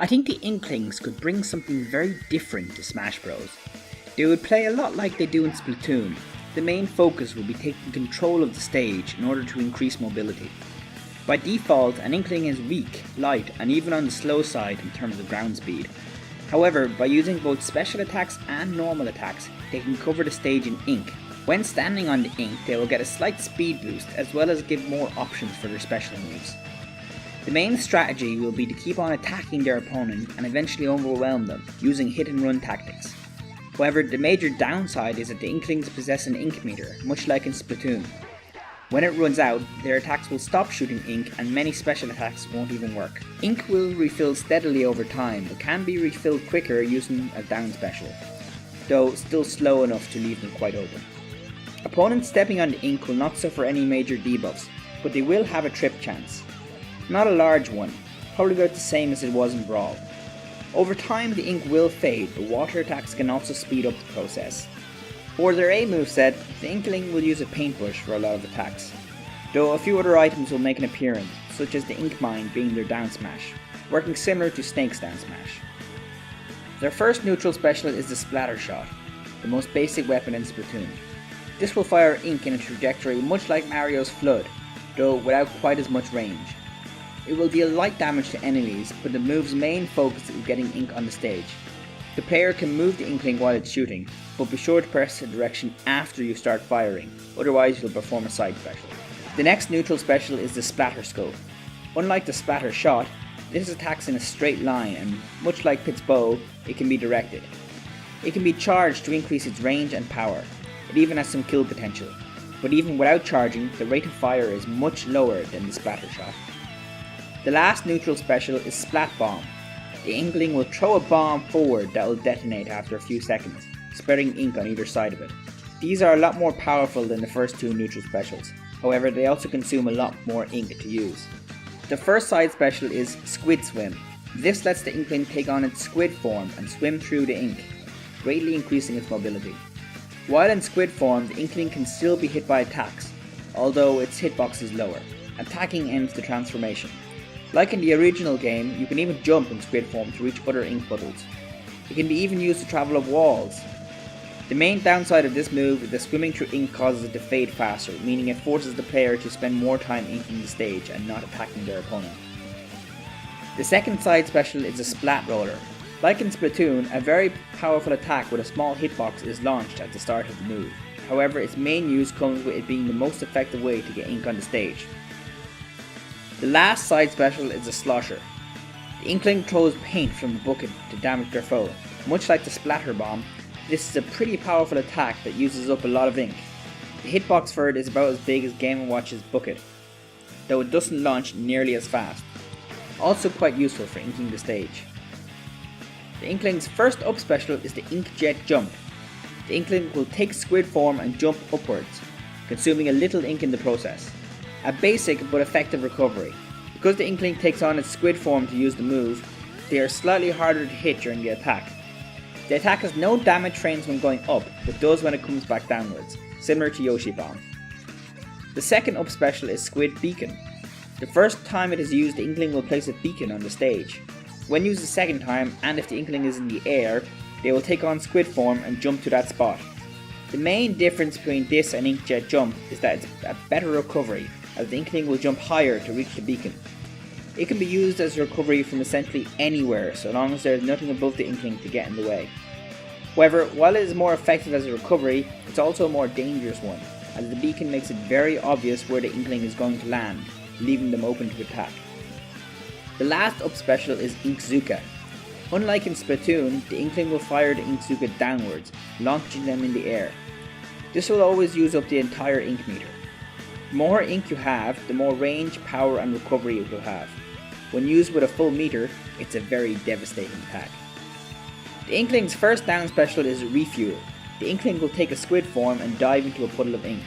I think the Inklings could bring something very different to Smash Bros. They would play a lot like they do in Splatoon. The main focus will be taking control of the stage in order to increase mobility. By default, an Inkling is weak, light, and even on the slow side in terms of ground speed. However, by using both special attacks and normal attacks, they can cover the stage in ink. When standing on the ink, they will get a slight speed boost as well as give more options for their special moves. The main strategy will be to keep on attacking their opponent and eventually overwhelm them using hit and run tactics. However, the major downside is that the Inklings possess an ink meter, much like in Splatoon. When it runs out, their attacks will stop shooting ink and many special attacks won't even work. Ink will refill steadily over time, but can be refilled quicker using a down special, though still slow enough to leave them quite open. Opponents stepping on the ink will not suffer any major debuffs, but they will have a trip chance. Not a large one, probably about the same as it was in Brawl. Over time the ink will fade, but water attacks can also speed up the process. For their A moveset, the Inkling will use a paintbrush for a lot of attacks, though a few other items will make an appearance, such as the Ink Mine being their down smash, working similar to Snake's down smash. Their first neutral special is the Splatter Shot, the most basic weapon in Splatoon. This will fire ink in a trajectory much like Mario's Flood, though without quite as much range. It will deal light damage to enemies, but the move's main focus is getting ink on the stage. The player can move the Inkling while it's shooting, but be sure to press the direction after you start firing, otherwise you'll perform a side special. The next neutral special is the Splatter Scope. Unlike the Splatter Shot, this attacks in a straight line and, much like Pit's bow, it can be directed. It can be charged to increase its range and power. It even has some kill potential, but even without charging, the rate of fire is much lower than the Splatter Shot. The last neutral special is Splat Bomb. The Inkling will throw a bomb forward that will detonate after a few seconds, spreading ink on either side of it. These are a lot more powerful than the first two neutral specials, however they also consume a lot more ink to use. The first side special is Squid Swim. This lets the Inkling take on its squid form and swim through the ink, greatly increasing its mobility. While in squid form, the Inkling can still be hit by attacks, although its hitbox is lower. Attacking ends the transformation. Like in the original game, you can even jump in squid form to reach other ink puddles. It can be even used to travel up walls. The main downside of this move is that swimming through ink causes it to fade faster, meaning it forces the player to spend more time inking the stage and not attacking their opponent. The second side special is a Splat Loader. Like in Splatoon, a very powerful attack with a small hitbox is launched at the start of the move. However, its main use comes with it being the most effective way to get ink on the stage. The last side special is the Slosher. The Inkling throws paint from a bucket to damage their foe. Much like the Splatter Bomb, this is a pretty powerful attack that uses up a lot of ink. The hitbox for it is about as big as Game & Watch's bucket, though it doesn't launch nearly as fast. Also quite useful for inking the stage. The Inkling's first up special is the Inkjet Jump. The Inkling will take squid form and jump upwards, consuming a little ink in the process. A basic but effective recovery. Because the Inkling takes on its squid form to use the move, they are slightly harder to hit during the attack. The attack has no damage frames when going up, but does when it comes back downwards, similar to Yoshi Bomb. The second up special is Squid Beacon. The first time it is used, the Inkling will place a beacon on the stage. When used the second time, and if the Inkling is in the air, they will take on squid form and jump to that spot. The main difference between this and Inkjet Jump is that it's a better recovery, as the Inkling will jump higher to reach the beacon. It can be used as a recovery from essentially anywhere, so long as there is nothing above the Inkling to get in the way. However, while it is more effective as a recovery, it's also a more dangerous one, as the beacon makes it very obvious where the Inkling is going to land, leaving them open to attack. The last up special is Inkzooka. Unlike in Splatoon, the Inkling will fire the Inkzooka downwards, launching them in the air. This will always use up the entire ink meter. The more ink you have, the more range, power and recovery it will have. When used with a full meter, it's a very devastating attack. The Inkling's first down special is Refuel. The Inkling will take a squid form and dive into a puddle of ink.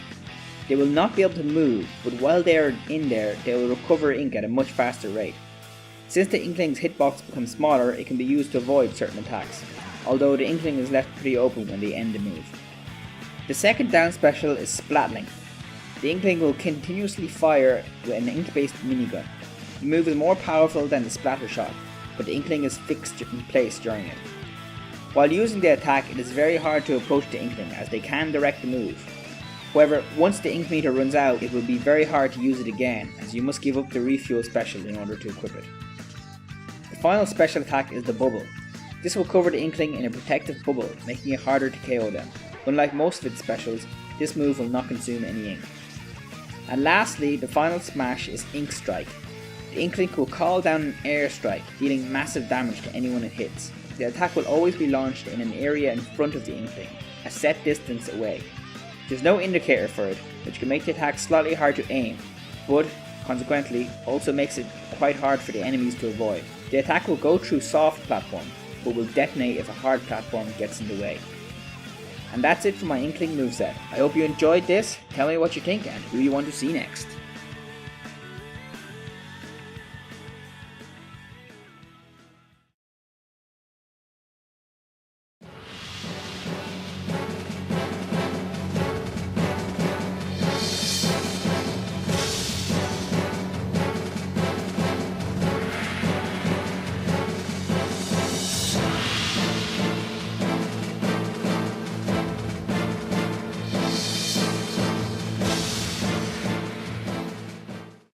They will not be able to move, but while they are in there, they will recover ink at a much faster rate. Since the Inkling's hitbox becomes smaller, it can be used to avoid certain attacks, although the Inkling is left pretty open when they end the move. The second down special is Splatling. The Inkling will continuously fire with an ink-based minigun. The move is more powerful than the Splatter Shot. but the Inkling is fixed in place during it. While using the attack, it is very hard to approach the Inkling as they can direct the move. However, once the ink meter runs out, it will be very hard to use it again, as you must give up the refuel special in order to equip it. The final special attack is the bubble. This will cover the Inkling in a protective bubble, making it harder to KO them. Unlike most of its specials, this move will not consume any ink. And lastly, the final smash is Ink Strike. The Inkling will call down an air strike, dealing massive damage to anyone it hits. The attack will always be launched in an area in front of the Inkling, a set distance away. There's no indicator for it, which can make the attack slightly hard to aim, but consequently also makes it quite hard for the enemies to avoid. The attack will go through soft platform, but will detonate if a hard platform gets in the way. And that's it for my Inkling moveset. I hope you enjoyed this. Tell me what you think and who you want to see next.